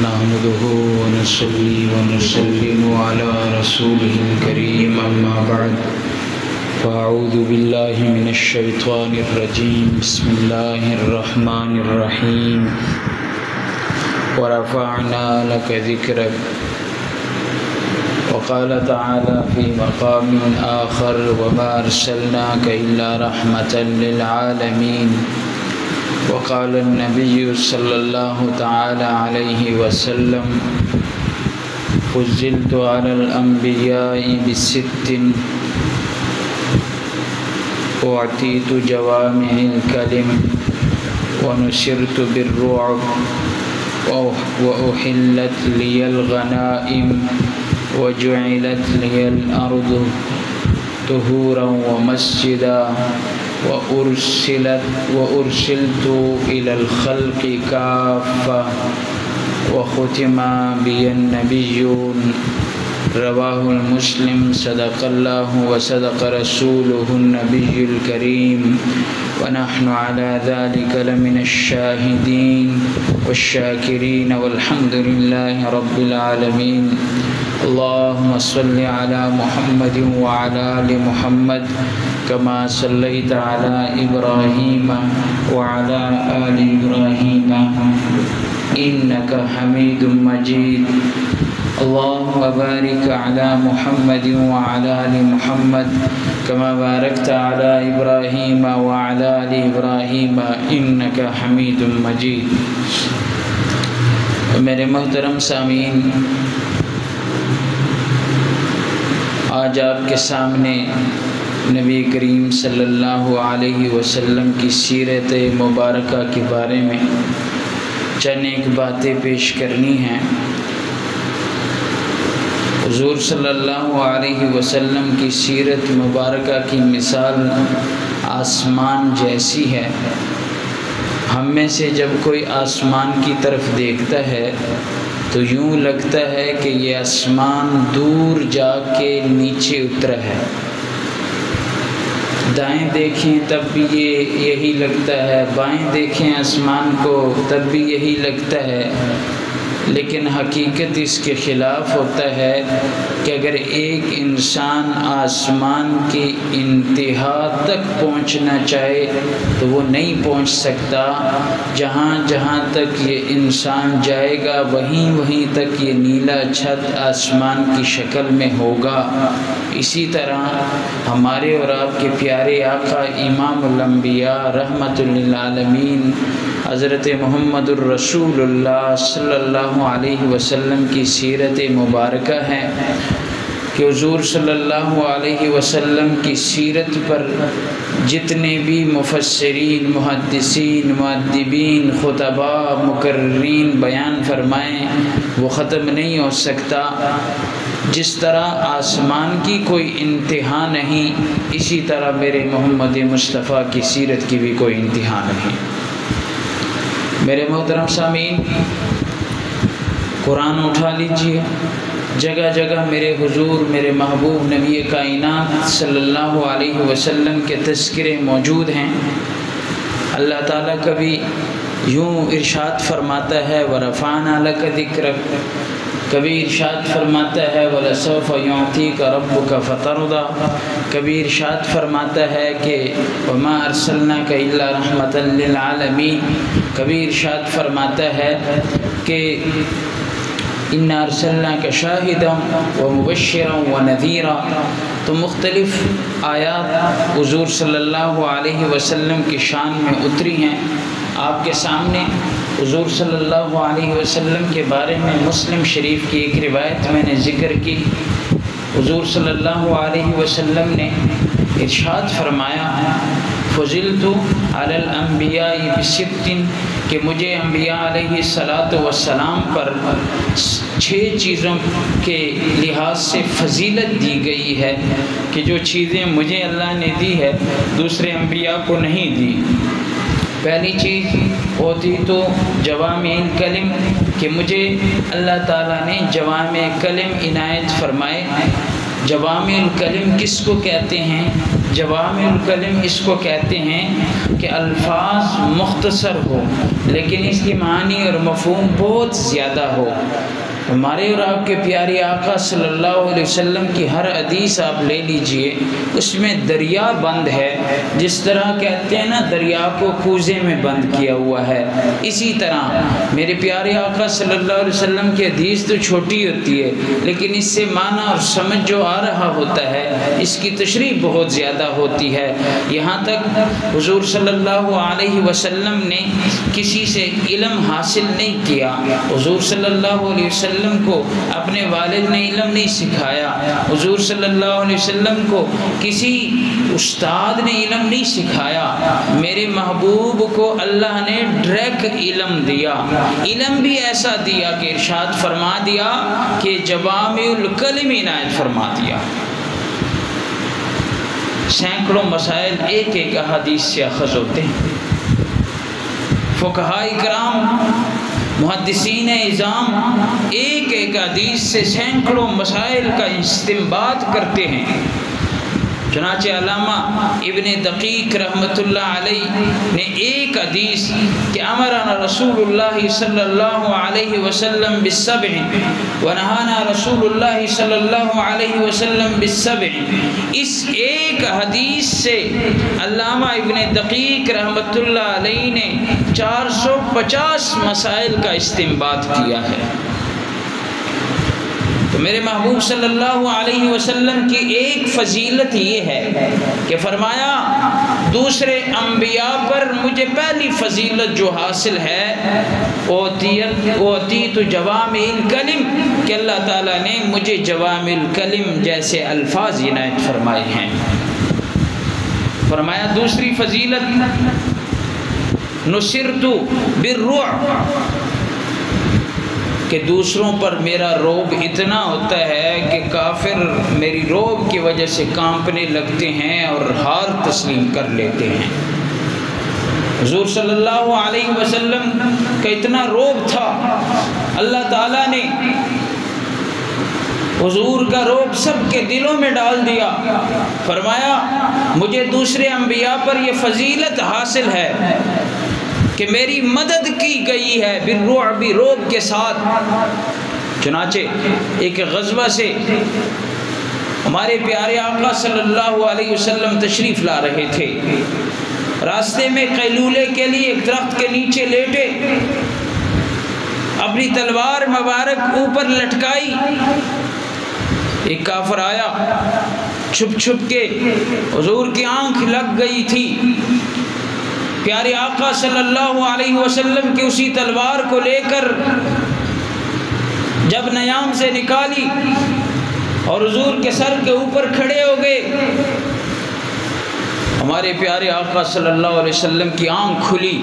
نحمده ونصلي ونسلم على رسوله الكريم أما بعد فأعوذ بالله من الشيطان الرجيم بسم الله الرحمن الرحيم ورفعنا لك ذكرك وقال تعالى في مقام آخر وما أرسلناك إلا رحمة للعالمين وقال النبي صلى الله تعالى عليه وسلم فضلت على الأنبياء بست أعطيت جوامع الكلم ونصرت بالرعب وأحلت لي الغنائم وجعلت لي الأرض طهورا ومسجدا وأرسلت إلى الخلق كافة وختم بي النبيون رواه المسلم صدق الله وصدق رسوله النبي الكريم ونحن على ذلك لمن الشاهدين والشاكرين والحمد لله رب العالمين اللهم صل على محمد وعلى آل محمد كما صليت على إبراهيم وعلى آل إبراهيم إنك حميد مجيد اللهم بارك على محمد وعلى آل محمد كما باركت على إبراهيم وعلى آل إبراهيم إنك حميد مجيد. میرے محترم سامعین، آج آپ کے سامنے نبی کریم صلی اللہ علیہ وسلم کی سیرت مبارکہ کے بارے میں چند ایک باتیں پیش کرنی ہیں. حضور صلی اللہ علیہ وسلم کی سیرت مبارکہ کی مثال آسمان جیسی ہے. ہم میں سے جب کوئی آسمان کی طرف دیکھتا ہے تو یوں لگتا ہے کہ یہ آسمان دور جا کے نیچے اترا ہے. دائیں دیکھیں تب بھی یہی لگتا ہے، بائیں دیکھیں آسمان کو تب بھی یہی لگتا ہے. لیکن حقیقت اس کے خلاف ہوتا ہے کہ اگر ایک انسان آسمان کی انتہا تک پہنچنا چاہے تو وہ نہیں پہنچ سکتا. جہاں جہاں تک یہ انسان جائے گا وہیں تک یہ نیلا چھت آسمان کی شکل میں ہوگا. اسی طرح ہمارے اور آپ کے پیارے آقا امام الانبیاء رحمت للعالمین حضرت محمد الرسول اللہ صلی اللہ علیہ وسلم کی سیرت مبارکہ ہے کہ حضور صلی اللہ علیہ وسلم کی سیرت پر جتنے بھی مفسرین، محدثین، مؤدبین، خطباء، مقررین بیان فرمائیں وہ ختم نہیں ہو سکتا. جس طرح آسمان کی کوئی انتہا نہیں، اسی طرح میرے محمد مصطفیٰ کی سیرت کی بھی کوئی انتہا نہیں. میرے محترم سامعین، قرآن اٹھا لیجئے، جگہ جگہ میرے حضور، میرے محبوب نبی کائنات صلی اللہ علیہ وسلم کے تذکرے موجود ہیں. اللہ تعالیٰ کبھی یوں ارشاد فرماتا ہے وَرَفَعْنَا لَكَ ذِكْرَكَ، کبھی ارشاد فرماتا ہے وَلَسَوْفَ يُعْطِيكَ رَبُّكَ فَتَرْضَىٰ، کبھی ارشاد فرماتا ہے کہ وَمَا أَرْسَلْنَاكَ إِلَّا رَحْمَةً لِلْعَالَمِينَ، کبھی ارشاد فرماتا ہے کہ اِنَّا أَرْسَلْنَاكَ شَاهِدًا وَمُبَشِّرًا وَنَذِيرًا. تو مختلف آیات حضور صلی اللہ علیہ وسلم کی شان میں اتری ہیں. آپ کے سامنے حضور صلی اللہ علیہ وسلم کے بارے میں مسلم شریف کی ایک روایت میں نے ذکر کی. حضور صلی اللہ علیہ وسلم نے ارشاد فرمایا فضلت علی الانبیاء بست، کہ مجھے انبیاء علیہ السلام پر 6 چیزوں کے لحاظ سے فضیلت دی گئی ہے کہ جو چیزیں مجھے اللہ نے دی ہے دوسرے انبیاء کو نہیں دی. پہلی چیز ہوتی تو جوامع الکلم، کہ مجھے اللہ تعالیٰ نے جوامع کلم عنایت فرمائے. جوامع الکلم کس کو کہتے ہیں؟ جوامع الکلم اس کو کہتے ہیں کہ الفاظ مختصر ہو لیکن اس کی معنی اور مفہوم بہت زیادہ ہو۔ ہمارے اور آپ کے پیارے آقا صلی اللہ علیہ وسلم کی ہر حدیث آپ لے لیجئے، اس میں دریا بند ہے، جس طرح کہتے ہیں نا دریا کو کوزے میں بند کیا ہوا ہے، اسی طرح میرے پیارے آقا صلی اللہ علیہ وسلم کی حدیث تو چھوٹی ہوتی ہے لیکن اس سے معنی اور سمجھ جو آ رہا ہوتا ہے اس کی تشریح بہت زیادہ ہوتی ہے۔ یہاں تک حضور صلی اللہ علیہ وسلم نے کسی سے علم حاصل نہیں کیا، حضور صلی اللہ علیہ وسلم کو اپنے والد نے علم نہیں سکھایا، حضور صلی اللہ علیہ وسلم کو کسی استاد نے علم نہیں سکھایا، میرے محبوب کو اللہ نے ڈائریکٹ علم دیا، علم بھی ایسا دیا کہ ارشاد فرما دیا کہ جوامع الکلم عنایت فرما دیا۔ سینکڑوں مسائل ایک ایک احادیث سے اخذ ہوتے ہیں۔ فقہاء کرام محدثین اعظام ایک ایک حدیث سے سینکڑوں مسائل کا استنباط کرتے ہیں۔ چنانچہ علامہ ابن دقیق رحمۃ اللہ علیہ نے ایک حدیث کہ امرنا رسول اللہ صلی اللہ علیہ وسلم بالسبع ونہانا رسول اللہ صلی اللہ علیہ وسلم بالسبع، اس ایک حدیث سے علامہ ابن دقیق رحمۃ اللہ علیہ نے 450 مسائل کا استنباط کیا ہے۔ تو میرے محبوب صلی اللہ علیہ وسلم کی ایک فضیلت یہ ہے کہ فرمایا دوسرے انبیاء پر مجھے پہلی فضیلت جو حاصل ہے اوتیت جوامع الکلم، کہ اللہ تعالیٰ نے مجھے جوامع الکلم جیسے الفاظ عنایت فرمائے ہیں۔ فرمایا دوسری فضیلت نصرت بالرعب، کہ دوسروں پر میرا رعب اتنا ہوتا ہے کہ کافر میری رعب کی وجہ سے کانپنے لگتے ہیں اور ہار تسلیم کر لیتے ہیں۔ حضور صلی اللہ علیہ وسلم کا اتنا رعب تھا، اللہ تعالیٰ نے حضور کا رعب سب کے دلوں میں ڈال دیا۔ فرمایا مجھے دوسرے انبیاء پر یہ فضیلت حاصل ہے کہ میری مدد کی گئی ہے بالرعب، رعب کے ساتھ۔ چنانچہ ایک غزوہ سے ہمارے پیارے آقا صلی اللہ علیہ وسلم تشریف لا رہے تھے، راستے میں قیلولے کے لیے ایک درخت کے نیچے لیٹے، اپنی تلوار مبارک اوپر لٹکائی، ایک کافر آیا چھپ چھپ کے، حضور کی آنکھ لگ گئی تھی، پیارے آقا صلی اللہ علیہ وسلم کی اسی تلوار کو لے کر جب نیام سے نکالی اور حضور کے سر کے اوپر کھڑے ہو گئے، ہمارے پیارے آقا صلی اللہ علیہ وسلم کی آنکھ کھلی،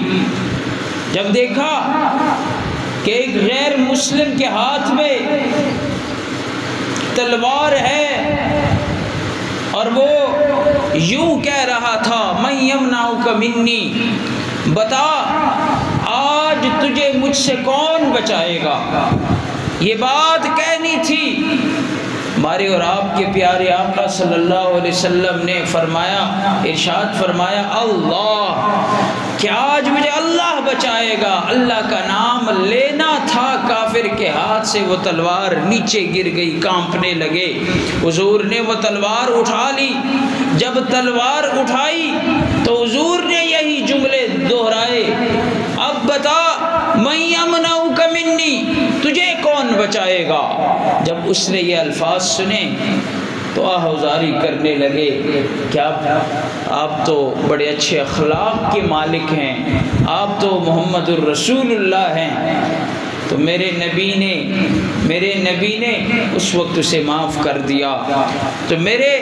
جب دیکھا کہ ایک غیر مسلم کے ہاتھ میں تلوار ہے اور وہ یوں کہہ رہا تھا من یمنعک منی، بتا آج تجھے مجھ سے کون بچائے گا، یہ بات کہنی تھی۔ ہمارے اور آپ کے پیارے آقا صلی اللہ علیہ وسلم نے فرمایا، ارشاد فرمایا اللہ، کیا آج مجھے اللہ بچائے گا؟ اللہ کا نام لینا تھا، کافر کے ہاتھ سے وہ تلوار نیچے گر گئی، کانپنے لگے، حضور نے وہ تلوار اٹھا لی، جب تلوار اٹھائی تو حضور نے یہی جملے دہرائے، اب بتا من یمنعک منی، تجھے کون بچائے گا؟ جب اس نے یہ الفاظ سنے تو آہوزاری کرنے لگے کہ آپ تو بڑے اچھے اخلاق کے مالک ہیں، آپ تو محمد الرسول اللہ ہیں۔ تو میرے نبی نے اس وقت اسے معاف کر دیا۔ تو میرے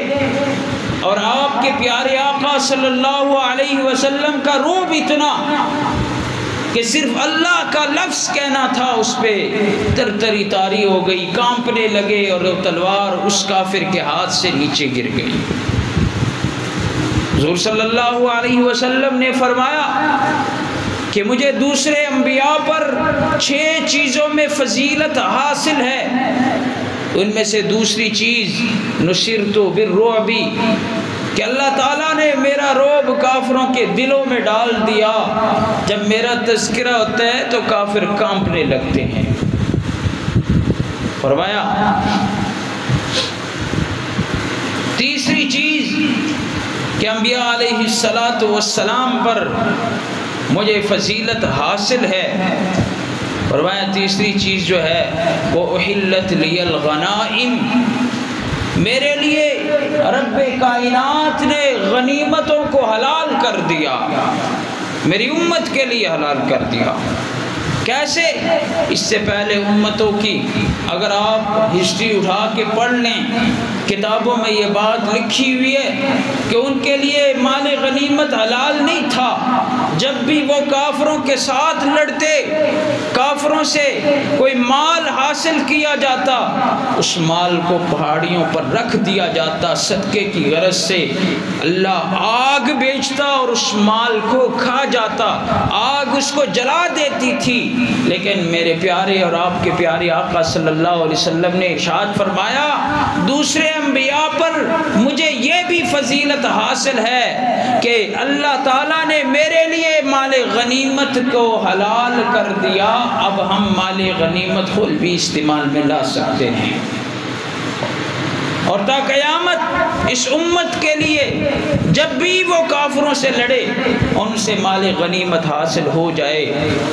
اور آپ کے پیارے آقا صلی اللہ علیہ وسلم کا رعب اتنا کہ صرف اللہ کا لفظ کہنا تھا اس پہ تری تاری ہو گئی، کانپنے لگے اور وہ تلوار اس کافر کے ہاتھ سے نیچے گر گئی۔ حضور صلی اللہ علیہ وسلم نے فرمایا کہ مجھے دوسرے انبیاء پر 6 چیزوں میں فضیلت حاصل ہے، ان میں سے دوسری چیز نصرت بالرعب، کہ اللہ تعالیٰ نے میرا رعب کافروں کے دلوں میں ڈال دیا. جب میرا تذکرہ ہوتا ہے تو کافر کانپنے لگتے ہیں. فرمایا تیسری چیز کہ انبیاء علیہ الصلاۃ والسلام پر مجھے فضیلت حاصل ہے. فرمایا تیسری چیز جو ہے وہ احلت لی الغنائم، میرے لیے رب کائنات نے غنیمتوں کو حلال کر دیا، میری امت کے لیے حلال کر دیا. کیسے؟ اس سے پہلے امتوں کی اگر آپ ہسٹری اٹھا کے پڑھ لیں، کتابوں میں یہ بات لکھی ہوئی ہے کہ ان کے لیے مال غنیمت حلال نہیں تھا. جب بھی وہ کافروں کے ساتھ لڑتے، کافروں سے کوئی مال حاصل کیا جاتا، اس مال کو پہاڑیوں پر رکھ دیا جاتا، صدقے کی غرض سے اللہ آگ بیچتا اور اس مال کو کھا جاتا، آگ اس کو جلا دیتی تھی. لیکن میرے پیارے اور آپ کے پیارے آقا صلی اللہ علیہ وسلم نے ارشاد فرمایا دوسرے انبیاء پر مجھے یہ بھی فضیلت حاصل ہے کہ اللہ تعالیٰ نے میرے لیے مال غنیمت کو حلال کر دیا. اب ہم مال غنیمت خود بھی استعمال میں لا سکتے ہیں، اور تا قیامت اس امت کے لیے جب بھی وہ کافروں سے لڑے ان سے مال غنیمت حاصل ہو جائے.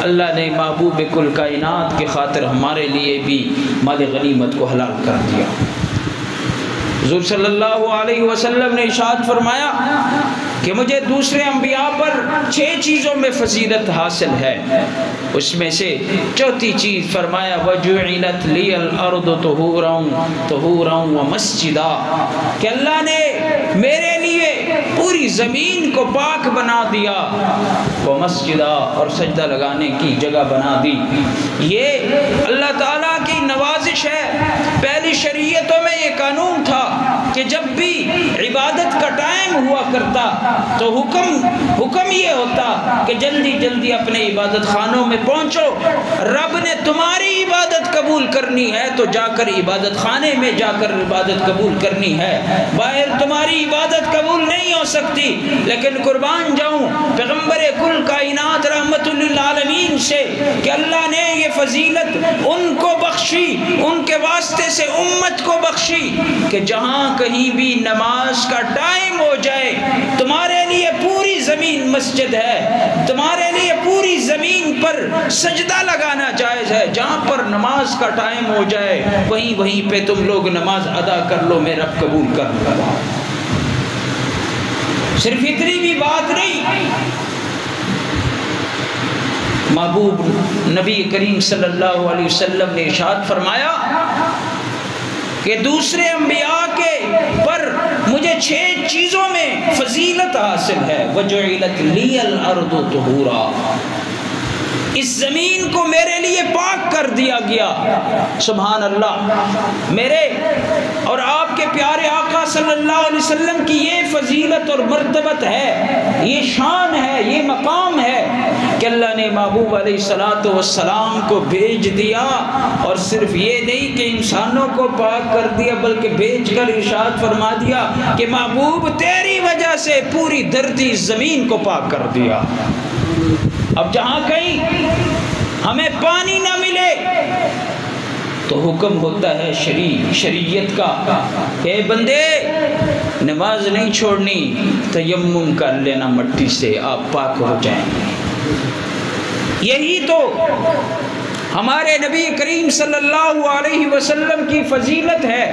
اللہ نے محبوب کل کائنات کی خاطر ہمارے لیے بھی مال غنیمت کو حلال کر دیا. حضور صلی اللہ علیہ وسلم نے ارشاد فرمایا کہ مجھے دوسرے انبیاء پر 6 چیزوں میں فضیلت حاصل ہے. اس میں سے چوتھی چیز فرمایا وَجُعِلَتْ لِيَ الْأَرْضُ طُهُورًا وَمَسْجِدًا، کہ اللہ نے میرے لیے پوری زمین کو پاک بنا دیا، وَمَسْجِدًا، اور سجدہ لگانے کی جگہ بنا دی. یہ اللہ تعالیٰ کی نوازش ہے. پہلی شریعتوں میں یہ قانون تھا کہ جب بھی عبادت کا ٹائم ہوا کرتا تو حکم یہ ہوتا کہ جلدی جلدی اپنے عبادت خانوں میں پہنچو. رب نے تمہاری عبادت قبول کرنی ہے تو جا کر عبادت خانے میں جا کر عبادت قبول کرنی ہے، باہر تمہاری عبادت قبول نہیں ہو سکتی. لیکن قربان جاؤں پیغمبر کل کائنات رحمت للعالمین سے کہ اللہ نے یہ فضیلت ان کو بخشی، ان کے واسطے سے امت کو بخشی کہ جہاں کہیں بھی نماز کا ٹائم ہو جائے تمہارے لیے پوری زمین مسجد ہے، تمہارے لیے پوری زمین پر سجدہ لگانا جائز ہے. جہاں پر نماز کا ٹائم ہو جائے وہیں پہ تم لوگ نماز ادا کر لو، میں رب قبول کر لوں. صرف اتنی بھی بات نہیں، محبوب نبی کریم صلی اللہ علیہ وسلم نے ارشاد فرمایا کہ دوسرے انبیاء کے پر مجھے 6 چیزوں میں فضیلت حاصل ہے. وَجُعِلَتْ لِيَ الْأَرْضُ طُهُورًا، اس زمین کو میرے لیے پاک کر دیا گیا. سبحان اللہ. میرے اور آپ کے پیارے آقا صلی اللہ علیہ وسلم کی یہ فضیلت اور مرتبت ہے، یہ شان ہے، یہ مقام ہے کہ اللہ نے محبوب علیہ الصلوۃ والسلام کو بھیج دیا. اور صرف یہ نہیں کہ انسانوں کو پاک کر دیا بلکہ بھیج کر ارشاد فرما دیا کہ محبوب تیری وجہ سے پوری دھرتی زمین کو پاک کر دیا. اب جہاں کہیں ہمیں پانی نہ ملے تو حکم ہوتا ہے شریعت کا کہ اے بندے نماز نہیں چھوڑنی، تیمم کر لینا مٹی سے، آپ پاک ہو جائیں. یہی تو ہمارے نبی کریم صلی اللہ علیہ وسلم کی فضیلت ہے.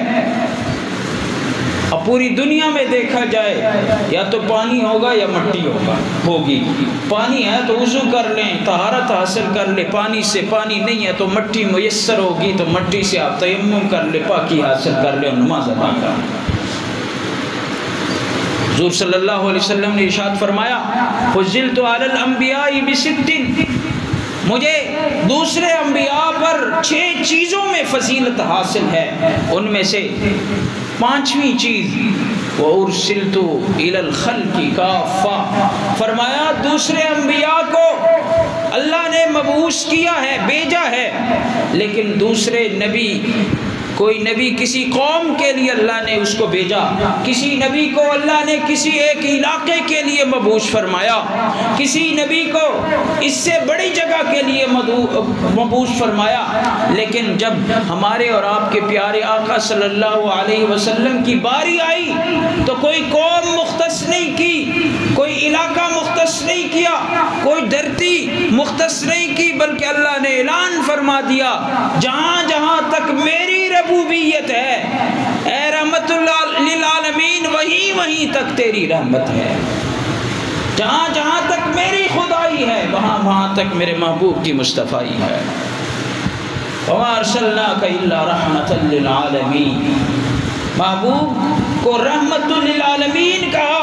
اب پوری دنیا میں دیکھا جائے یا تو پانی ہوگا یا مٹی ہوگی. پانی ہے تو وضو کر لیں، طہارت حاصل کر لیں پانی سے، پانی نہیں ہے تو مٹی میسر ہوگی تو مٹی سے آپ تیمم کر لیں، پاکی حاصل کر لیں اور نماز ادا کر لیں. حضور صلی اللہ علیہ وسلم نے ارشاد فرمایا فضلت علی الانبیاء بست، مجھے دوسرے انبیاء پر 6 چیزوں میں فضیلت حاصل ہے. ان میں سے 5ویں چیز وَأُرْسِلْتُ إِلَى الْخَلْقِ كَافَّةً، فرمایا دوسرے انبیاء کو اللہ نے مبعوث کیا ہے، بھیجا ہے، لیکن دوسرے نبی کوئی نبی کسی قوم کے لیے اللہ نے اس کو بھیجا، کسی نبی کو اللہ نے کسی ایک علاقے کے لیے مبعوث فرمایا، کسی نبی کو اس سے بڑی جگہ کے لیے مبعوث فرمایا، لیکن جب ہمارے اور آپ کے پیارے آقا صلی اللہ علیہ وسلم کی باری آئی تو کوئی قوم مختص نہیں کی، کوئی علاقہ مختص نہیں کیا، کوئی دھرتی مختص نہیں کی، بلکہ اللہ نے اعلان فرما دیا جہاں جہاں تک میری ربوبیت ہے اے رحمت اللہ للعالمین وہیں وہیں تک تیری رحمت ہے، جہاں جہاں تک میری خدائی ہے وہاں وہاں تک میرے محبوب کی مصطفائی ہے۔ وَمَا أَرْسَلْنَاكَ إِلَّا رَحْمَةً لِّلْعَالَمِينَ، محبوب کو رحمت للعالمین کہا،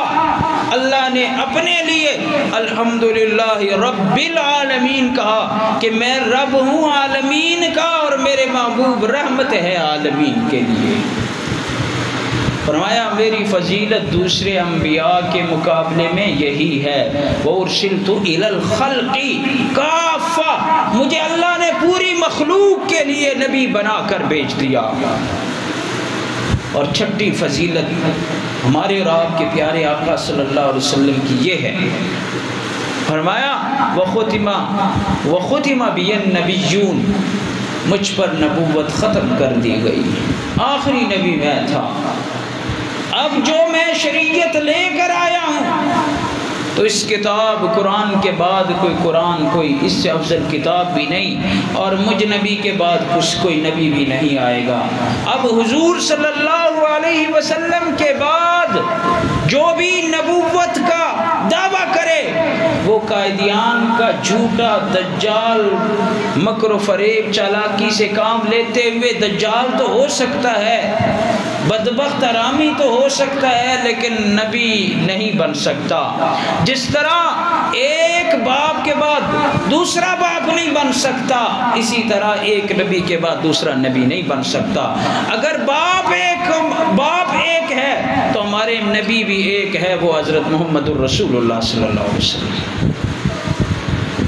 اللہ نے اپنے لیے الحمدللہ رب العالمین کہا کہ میں رب ہوں عالمین کا، اور میرے محبوب رحمت ہے عالمین کے لیے۔ فرمایا میری فضیلت دوسرے انبیاء کے مقابلے میں یہی ہے، وَأُرْسِلْتُ إِلَى الْخَلْقِ كَافَّةً، مجھے اللہ نے پوری مخلوق کے لیے نبی بنا کر بھیج دیا۔ اور چھٹی فضیلت ہمارے اور آپ کے پیارے آقا صلی اللہ علیہ وسلم کی یہ ہے، فرمایا وَخُتِمَ بِيَ النَّبِيُّونَ، مجھ پر نبوت ختم کر دی گئی، آخری نبی میں تھا، اب جو میں شریعت لے کر آیا ہوں تو اس کتاب قرآن کے بعد کوئی اس سے افضل کتاب بھی نہیں، اور مجھ نبی کے بعد کوئی نبی بھی نہیں آئے گا۔ اب حضور صلی اللہ علیہ وسلم کے بعد جو بھی نبوت کا دعویٰ کرے وہ قائدیان کا جھوٹا دجال، مکر و فریب چالاکی سے کام لیتے ہوئے دجال تو ہو سکتا ہے، بدبخت حرامی تو ہو سکتا ہے، لیکن نبی نہیں بن سکتا۔ جس طرح ایک باپ کے بعد دوسرا باپ نہیں بن سکتا، اسی طرح ایک نبی کے بعد دوسرا نبی نہیں بن سکتا۔ اگر باپ ایک ہے تو ہمارے نبی بھی ایک ہے، وہ حضرت محمد الرسول اللہ صلی اللہ علیہ وسلم۔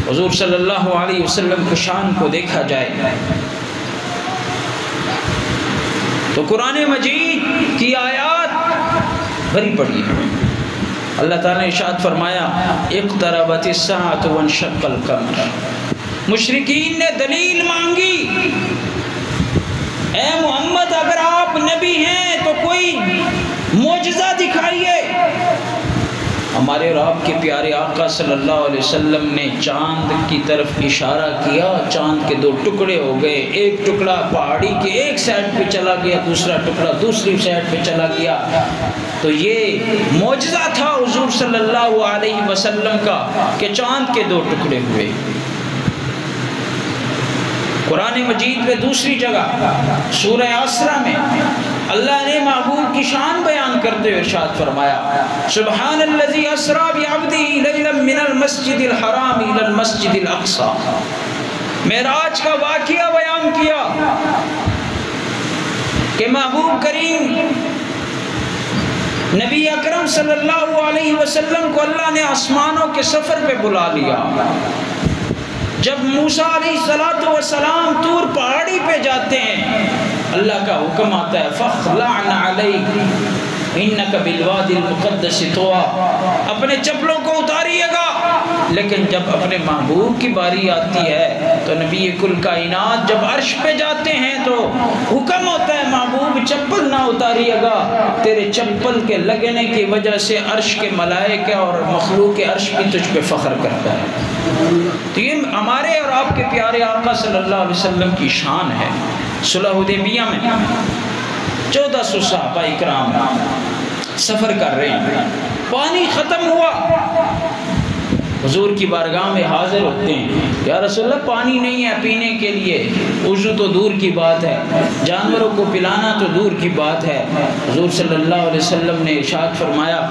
حضور صلی اللہ علیہ وسلم کی شان کو دیکھا جائے تو قرآن مجید کی آیات بھری پڑی ہے۔ اللہ تعالیٰ نے ارشاد فرمایا اقتربت الساعۃ وانشق القمر، مشرکین نے دلیل مانگی، اے محمد اگر آپ نبی ہیں تو کوئی معجزہ دکھائیے۔ ہمارے اور آپ کے پیارے آقا صلی اللہ علیہ وسلم نے چاند کی طرف اشارہ کیا، چاند کے 2 ٹکڑے ہو گئے، ایک ٹکڑا پہاڑی کے ایک سائڈ پہ چلا گیا، دوسرا ٹکڑا دوسری سائڈ پہ چلا گیا۔ تو یہ معجزہ تھا حضور صلی اللہ علیہ وسلم کا کہ چاند کے 2 ٹکڑے ہوئے۔ قرآن مجید میں دوسری جگہ سورہ اسرا میں اللہ نے محبوب کی شان بیان کرتے ہوئے ارشاد فرمایا سبحان الذی اسرا بعبدہ لیلا من المسجد الحرام الی المسجد الاقصی، معراج کا واقعہ بیان کیا کہ محبوب کریم نبی اکرم صلی اللہ علیہ وسلم کو اللہ نے آسمانوں کے سفر پہ بلا لیا۔ جب موسیٰ علیہ السلام طور پہاڑی پہ جاتے ہیں اللہ کا حکم آتا ہے فَخْلَعْنَ عَلَيْكَ إِنَّكَ بِالْوَادِ الْمُقَدَّسِ طُوًى، اپنے چپلوں کو اتاریے گا۔ لیکن جب اپنے محبوب کی باری آتی ہے تو نبی کل کائنات جب عرش پہ جاتے ہیں تو حکم ہوتا ہے محبوب چپل نہ اتاریے گا، تیرے چپل کے لگنے کی وجہ سے عرش کے ملائکہ اور مخلوق عرش بھی تجھ پہ فخر کرتا ہے۔ تو یہ ہمارے اور آپ کے پیارے آقا صلی اللہ علیہ وسلم کی شان ہے۔ صلح حدیبیہ میں 1400 صحابہ اکرام سفر کر رہے ہیں، پانی ختم ہوا، حضور کی بارگاہ میں حاضر ہوتے ہیں، یا رسول اللہ پانی نہیں ہے پینے کے لیے، وضو تو دور کی بات ہے، جانوروں کو پلانا تو دور کی بات ہے۔ حضور صلی اللہ علیہ وسلم نے ارشاد فرمایا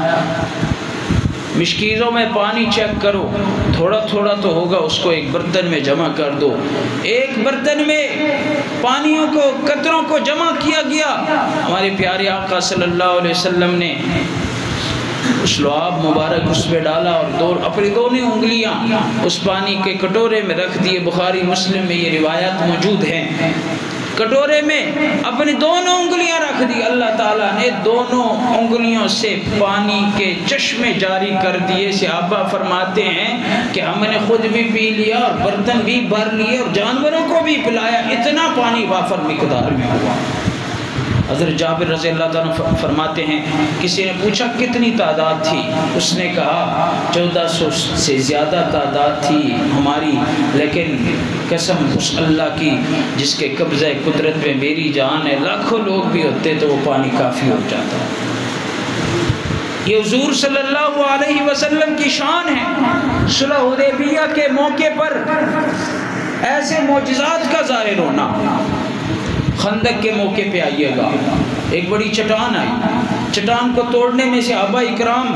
مشکیزوں میں پانی چیک کرو، تھوڑا تھوڑا تو ہوگا، اس کو ایک برتن میں جمع کر دو۔ ایک برتن میں پانیوں کو قطروں کو جمع کیا گیا، ہمارے پیارے آقا صلی اللہ علیہ وسلم نے اس لعاب مبارک اس پہ ڈالا اور اپنی دونوں انگلیاں اس پانی کے کٹورے میں رکھ دیے۔ بخاری مسلم میں یہ روایت موجود ہیں۔ کٹورے میں اپنی دونوں انگلیاں رکھ دی، اللہ تعالیٰ نے دونوں انگلیوں سے پانی کے چشمے جاری کر دیے۔ صحابہ فرماتے ہیں کہ ہم نے خود بھی پی لیا اور برتن بھی بھر لیے اور جانوروں کو بھی پلایا، اتنا پانی وافر مقدار میں ہوا۔ حضرت جابر رضی اللہ تعالیٰ فرماتے ہیں کسی نے پوچھا کتنی تعداد تھی؟ اس نے کہا 1400 سے زیادہ تعداد تھی ہماری، لیکن قسم اس اللہ کی جس کے قبضہ قدرت میں میری جان ہے، لاکھوں لوگ بھی ہوتے تو وہ پانی کافی ہو جاتا۔ یہ حضور صلی اللہ علیہ وسلم کی شان ہے۔ صلح حدیبیہ کے موقع پر ایسے معجزات کا ظاہر ہونا۔ خندق کے موقع پہ آئیے گا، ایک بڑی چٹان آئی، چٹان کو توڑنے میں صحابہ اکرام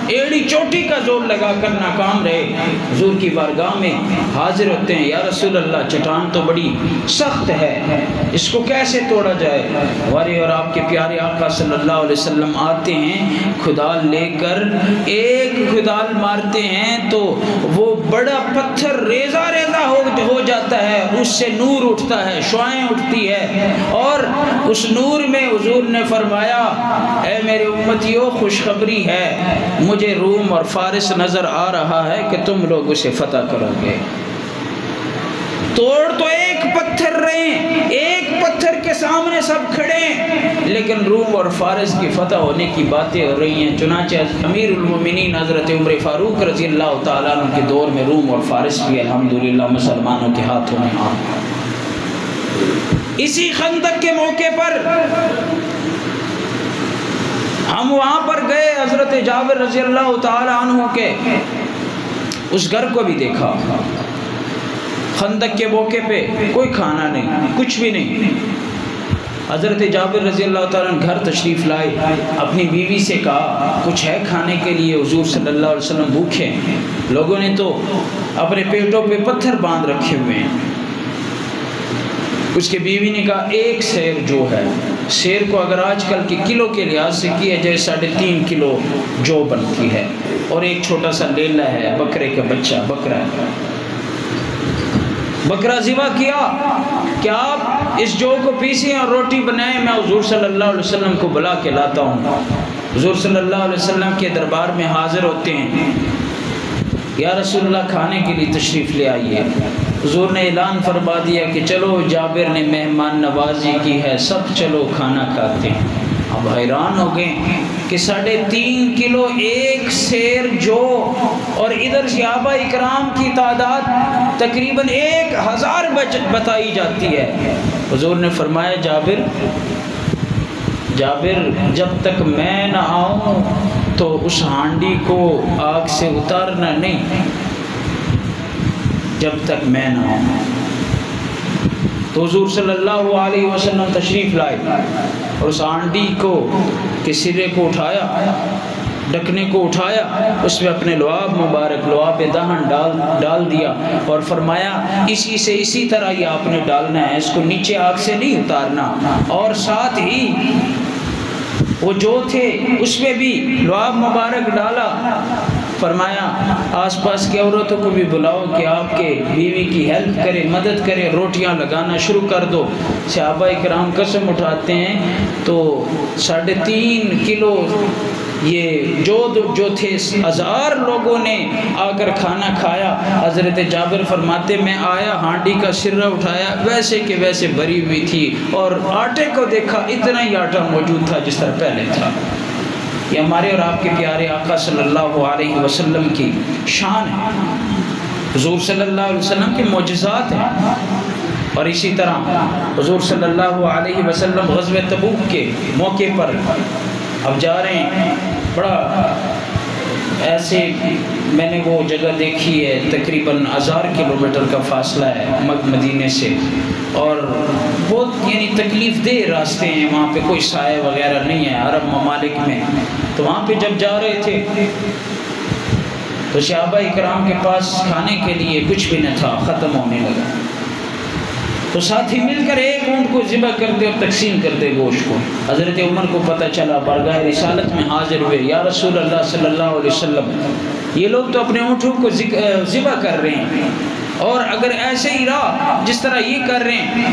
ایڑی چوٹی کا زور لگا کر ناکام رہے۔ حضور کی بارگاہ میں حاضر ہوتے ہیں، یا رسول اللہ چٹان تو بڑی سخت ہے، اس کو کیسے توڑا جائے؟ ہمارے اور آپ کے پیارے آقا صلی اللہ علیہ وسلم آتے ہیں، کھدال لے کر ایک کھدال مارتے ہیں تو وہ بڑا پتھر ریزہ ریزہ ہو جاتا ہے، اس سے نور اٹھتا ہے، شعاعیں اٹھتی ہے، اور اس نور میں حضور نے فرمایا اے میرے امتیوں خوشخبری ہے، مجھے روم اور فارس نظر آ رہا ہے کہ تم لوگ اسے فتح کرو گے۔ توڑ تو ایک پتھر رہے، ایک پتھر کے سامنے سب کھڑے ہیں، لیکن روم اور فارس کی فتح ہونے کی باتیں ہو رہی ہیں۔ چنانچہ امیر المومنین حضرت عمر فاروق رضی اللہ تعالیٰ عنہ کے دور میں روم اور فارس بھی الحمدللہ مسلمانوں کے ہاتھوں میں آ گئے۔ اسی خندق کے موقع پر ہم وہاں پر گئے، حضرت جابر رضی اللہ تعالی عنہ کے اس گھر کو بھی دیکھا۔ خندق کے موقع پہ کوئی کھانا نہیں، کچھ بھی نہیں۔ حضرت جابر رضی اللہ تعالیٰ عنہ گھر تشریف لائے، اپنی بیوی سے کہا کچھ ہے کھانے کے لیے؟ حضور صلی اللہ علیہ وسلم بھوکے ہیں، لوگوں نے تو اپنے پیٹوں پہ پتھر باندھ رکھے ہوئے ہیں۔ اس کے بیوی نے کہا ایک سیر جو ہے، سیر کو اگر آج کل کے کلو کے لحاظ سے کیا جائے 3.5 کلو جو بنتی ہے، اور ایک چھوٹا سا لیلا ہے، بکرے کا بچہ، بکرا ہے، بکرا ذبح کیا کہ آپ اس جو کو پیسیں اور روٹی بنائیں، میں حضور صلی اللہ علیہ وسلم کو بلا کے لاتا ہوں۔ حضور صلی اللہ علیہ وسلم کے دربار میں حاضر ہوتے ہیں، یا رسول اللہ کھانے کے لیے تشریف لے آئیے۔ حضور نے اعلان فرما دیا کہ چلو جابر نے مہمان نوازی کی ہے، سب چلو کھانا کھاتے ہیں۔ اب حیران ہو گئے کہ 3.5 کلو ایک سیر جو، اور ادھر صحابہ اکرام کی تعداد تقریباً 1000 بتائی جاتی ہے۔ حضور نے فرمایا جابر جب تک میں نہ آؤں تو اس ہانڈی کو آگ سے اتارنا نہیں، جب تک میں نہ آؤں۔ تو حضور صلی اللہ علیہ وسلم تشریف لائے اور اس ہانڈی کو کے سرے کو اٹھایا، ڈھکنے کو اٹھایا، اس میں اپنے لعاب مبارک، لعاب دہن ڈال دیا اور فرمایا اسی سے اسی طرح یہ آپ نے ڈالنا ہے، اس کو نیچے آگ سے نہیں اتارنا۔ اور ساتھ ہی وہ جو تھے اس میں بھی لعاب مبارک ڈالا، فرمایا آس پاس کی عورتوں کو بھی بلاؤ کہ آپ کے بیوی کی ہیلپ کرے، مدد کرے، روٹیاں لگانا شروع کر دو۔ صحابہ کرام قسم اٹھاتے ہیں تو 3.5 کلو یہ جو تھے 1000 لوگوں نے آ کر کھانا کھایا۔ حضرت جابر فرماتے میں آیا، ہانڈی کا سرہ اٹھایا، ویسے کہ ویسے بھری ہوئی تھی، اور آٹے کو دیکھا اتنا ہی آٹا موجود تھا جس طرح پہلے تھا۔ یہ ہمارے اور آپ کے پیارے آقا صلی اللہ علیہ وسلم کی شان ہے، حضور صلی اللہ علیہ وسلم کے معجزات ہیں۔ اور اسی طرح حضور صلی اللہ علیہ وسلم غزوہ تبوک کے موقع پر اب جا رہے ہیں، بڑا ایسے میں نے وہ جگہ دیکھی ہے، تقریباً 1000 کلومیٹر کا فاصلہ ہے مدینے سے، اور بہت یعنی تکلیف دہ راستے ہیں، وہاں پہ کوئی سائے وغیرہ نہیں ہے عرب ممالک میں۔ تو وہاں پہ جب جا رہے تھے تو صحابہ اکرام کے پاس کھانے کے لیے کچھ بھی نہ تھا، ختم ہونے لگا۔ تو ساتھی مل کر ایک اونٹ کو ذبح کرتے اور تقسیم کرتے گوشت کو۔ حضرت عمر کو پتہ چلا، بارگاہ رسالت میں حاضر ہوئے، یا رسول اللہ صلی اللہ علیہ وسلم یہ لوگ تو اپنے اونٹوں کو ذبح کر رہے ہیں، اور اگر ایسے ہی رہا جس طرح یہ کر رہے ہیں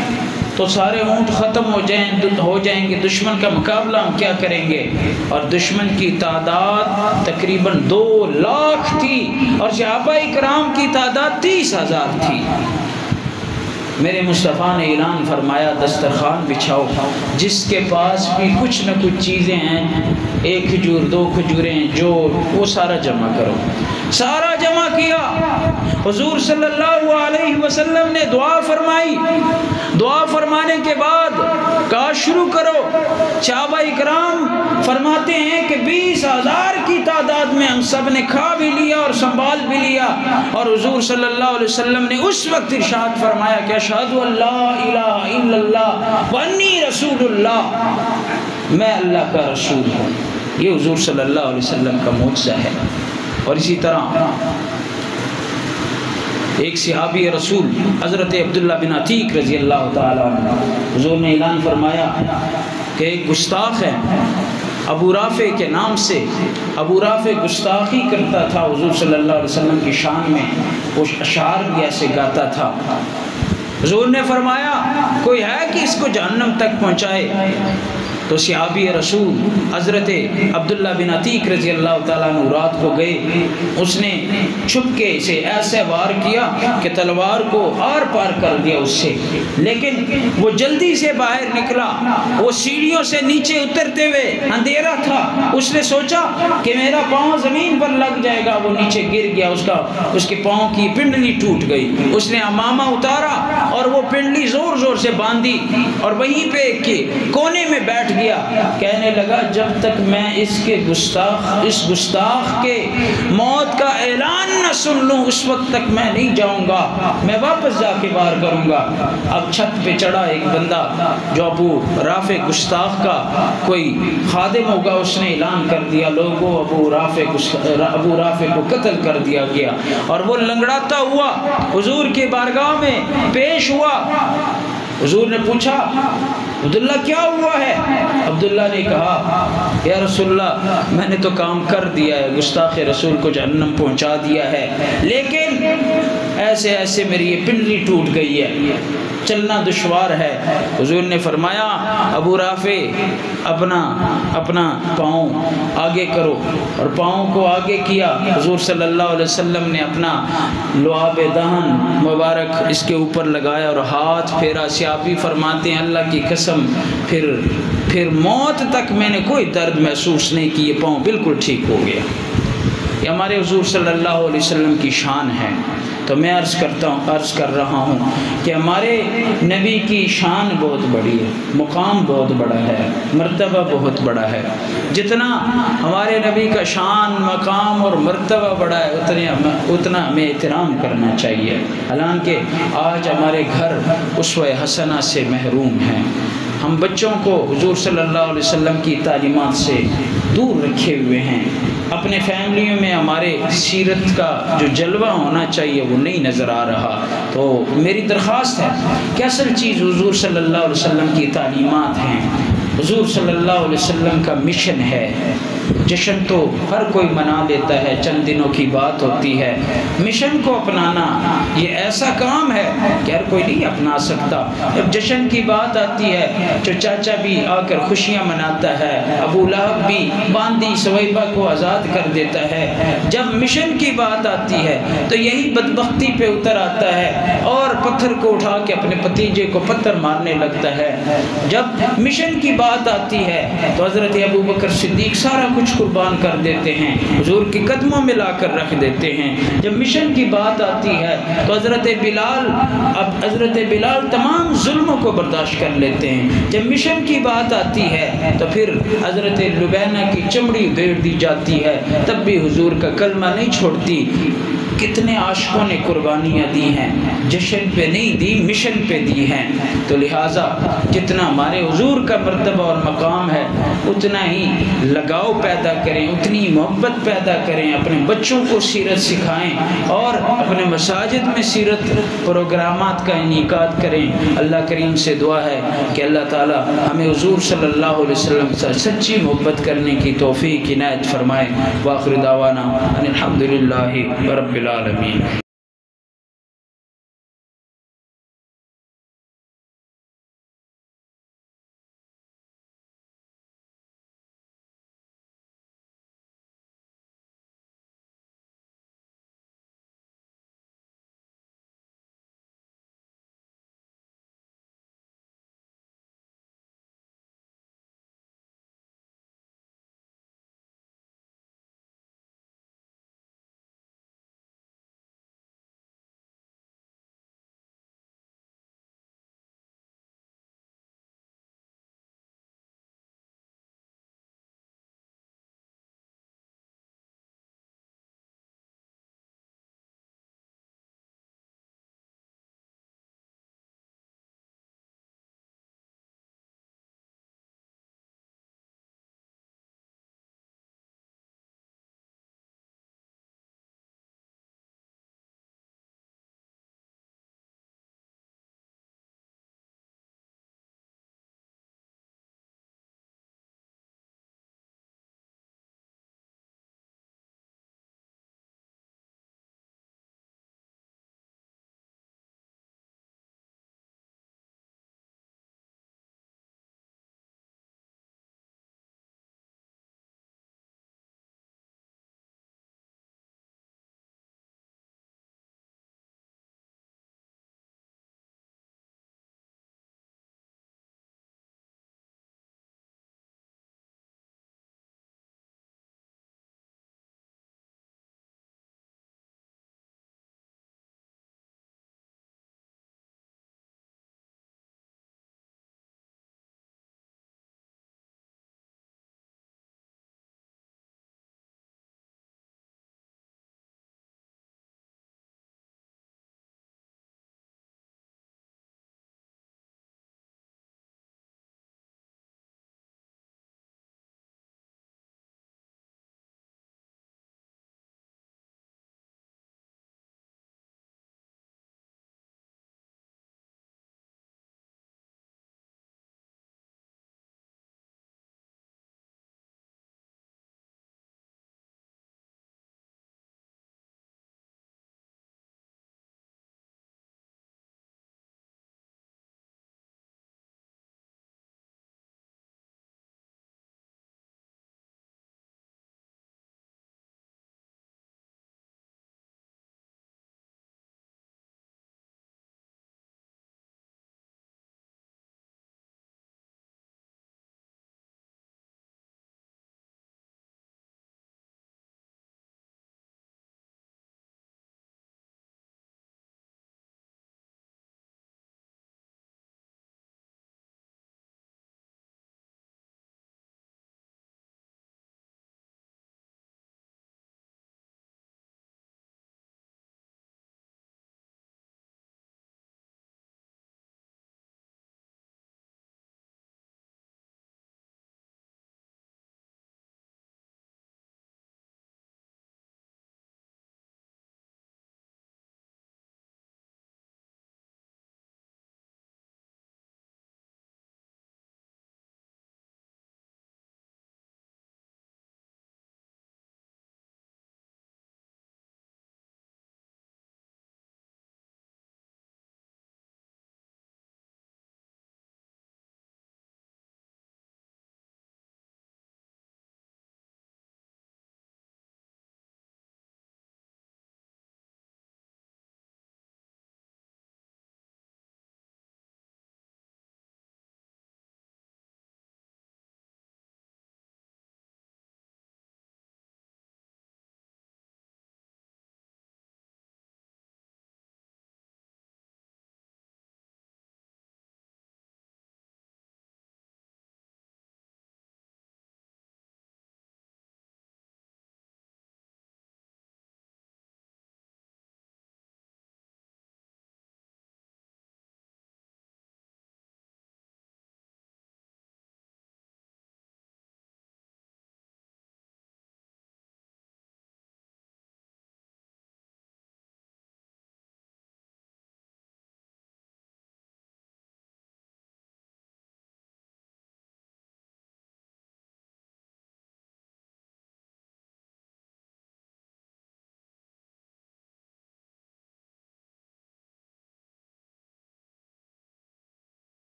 تو سارے اونٹ ختم ہو جائیں گے، دشمن کا مقابلہ ہم کیا کریں گے؟ اور دشمن کی تعداد تقریباً 2 لاکھ تھی اور صحابہ کرام کی تعداد 30,000 تھی۔ میرے مصطفیٰ نے اعلان فرمایا دسترخوان بچھاؤ، جس کے پاس بھی کچھ نہ کچھ چیزیں ہیں، 1 کھجور 2 کھجوریں جو وہ سارا جمع کرو۔ سارا جمع کیا، حضور صلی اللہ علیہ وسلم نے دعا فرمائی، دعا فرمانے کے بعد کہا شروع کرو۔ صحابہ اکرام فرماتے ہیں کہ 20,000 کی تعداد میں ہم سب نے کھا بھی لیا اور سنبھال بھی لیا، اور حضور صلی اللہ علیہ وسلم نے اس وقت ارشاد فرمایا کہ اشہد ان لا الہ الا اللہ وانی رسول اللہ، میں اللہ کا رسول ہوں۔ یہ حضور صلی اللہ علیہ وسلم کا معجزہ ہے۔ اور اسی طرح ایک صحابی رسول حضرت عبداللہ بن عتیق رضی اللہ تعالیٰ عنہ، حضور نے اعلان فرمایا کہ ایک گستاخ ہے ابو رافع کے نام سے، ابو رافع گستاخی کرتا تھا حضور صلی اللہ علیہ وسلم کی شان میں، وہ اشعار بھی ایسے گاتا تھا۔ حضور نے فرمایا کوئی ہے کہ اس کو جہنم تک پہنچائے؟ تو صحابی رسول حضرت عبداللہ بن عتیق رضی اللہ تعالیٰ عنہ رات کو گئے، اس نے چھپکے سے ایسے وار کیا کہ تلوار کو آر پار کر دیا اس سے، لیکن وہ جلدی سے باہر نکلا۔ وہ سیڑھیوں سے نیچے اترتے ہوئے اندھیرا تھا، اس نے سوچا کہ میرا پاؤں زمین پر لگ جائے گا، وہ نیچے گر گیا، اس کے پاؤں کی پنڈلی ٹوٹ گئی۔ اس نے امامہ اتارا اور وہ پنڈلی زور زور سے باندھی اور وہیں پہ کے کونے میں بیٹھ گیا، کہنے لگا جب تک میں اس گستاخ کے موت کا اعلان نہ سن لوں اس وقت تک میں نہیں جاؤں گا، میں واپس جا کے وار کروں گا۔ اب چھت پہ چڑھا ایک بندہ جو ابو رافع گستاخ کا کوئی خادم ہوگا، اس نے اعلان کر دیا لوگوں ابو رافع کو قتل کر دیا گیا، اور وہ لنگڑاتا ہوا حضور کی بارگاہ میں پیش ہوا۔ حضور نے پوچھا عبداللہ کیا ہوا ہے؟ عبداللہ نے کہا یا رسول اللہ میں نے تو کام کر دیا ہے، گستاخ رسول کو جہنم پہنچا دیا ہے، لیکن ایسے ایسے میری یہ پنڈلی ٹوٹ گئی ہے، چلنا دشوار ہے۔ حضور نے فرمایا ابو رافع اپنا پاؤں آگے کرو، اور پاؤں کو آگے کیا۔ حضور صلی اللہ علیہ وسلم نے اپنا لعاب دہن مبارک اس کے اوپر لگایا اور ہاتھ پھیرا۔ صحابی فرماتے ہیں اللہ کی قسم پھر موت تک میں نے کوئی درد محسوس نہیں کی، یہ پاؤں بالکل ٹھیک ہو گیا۔ یہ ہمارے حضور صلی اللہ علیہ وسلم کی شان ہے۔ تو میں عرض کر رہا ہوں کہ ہمارے نبی کی شان بہت بڑی ہے، مقام بہت بڑا ہے، مرتبہ بہت بڑا ہے۔ جتنا ہمارے نبی کا شان، مقام اور مرتبہ بڑا ہے اتنا ہمیں احترام کرنا چاہیے۔ حالانکہ آج ہمارے گھر اسوہ حسنہ سے محروم ہیں، ہم بچوں کو حضور صلی اللہ علیہ وسلم کی تعلیمات سے دور رکھے ہوئے ہیں، اپنے فیملیوں میں ہمارے سیرت کا جو جلوہ ہونا چاہیے وہ نہیں نظر آ رہا۔ تو میری درخواست ہے کہ اصل چیز حضور صلی اللہ علیہ وسلم کی تعلیمات ہیں، حضور صلی اللہ علیہ وسلم کا مشن ہے۔ جشن تو ہر کوئی منا لیتا ہے، چند دنوں کی بات ہوتی ہے، مشن کو اپنانا یہ ایسا کام ہے کہ ہر کوئی نہیں اپنا سکتا۔ جب جشن کی بات آتی ہے جو چاچا بھی آ کر خوشیاں مناتا ہے، ابو لہب بھی باندی سویبہ کو آزاد کر دیتا ہے، جب مشن کی بات آتی ہے تو یہی بدبختی پہ اتر آتا ہے اور پتھر کو اٹھا کے اپنے بھتیجے کو پتھر مارنے لگتا ہے۔ جب مشن کی بات آتی ہے تو حضرت ابو بکر صدیق سارا کچھ قربان کر دیتے ہیں، حضور کے قدموں میں لا کر رکھ دیتے ہیں۔ جب مشن کی بات آتی ہے تو حضرت بلال تمام ظلموں کو برداشت کر لیتے ہیں۔ جب مشن کی بات آتی ہے تو پھر حضرت لبینہ کی چمڑی ادھیڑ دی جاتی ہے، تب بھی حضور کا کلمہ نہیں چھوڑتی۔ کتنے عاشقوں نے قربانیاں دی ہیں، جشن پہ نہیں دی، مشن پہ دی ہیں۔ تو لہٰذا جتنا ہمارے حضور کا مرتبہ اور مقام ہے اتنا ہی لگاؤ پیدا کریں، اتنی محبت پیدا کریں، اپنے بچوں کو سیرت سکھائیں اور اپنے مساجد میں سیرت پروگرامات کا انعقاد کریں۔ اللہ کریم سے دعا ہے کہ اللہ تعالی ہمیں حضور صلی اللہ علیہ وسلم سے سچی محبت کرنے کی توفیق عنایت فرمائے۔ وآخر دعوانا ان الحمد للہ رب العالمین۔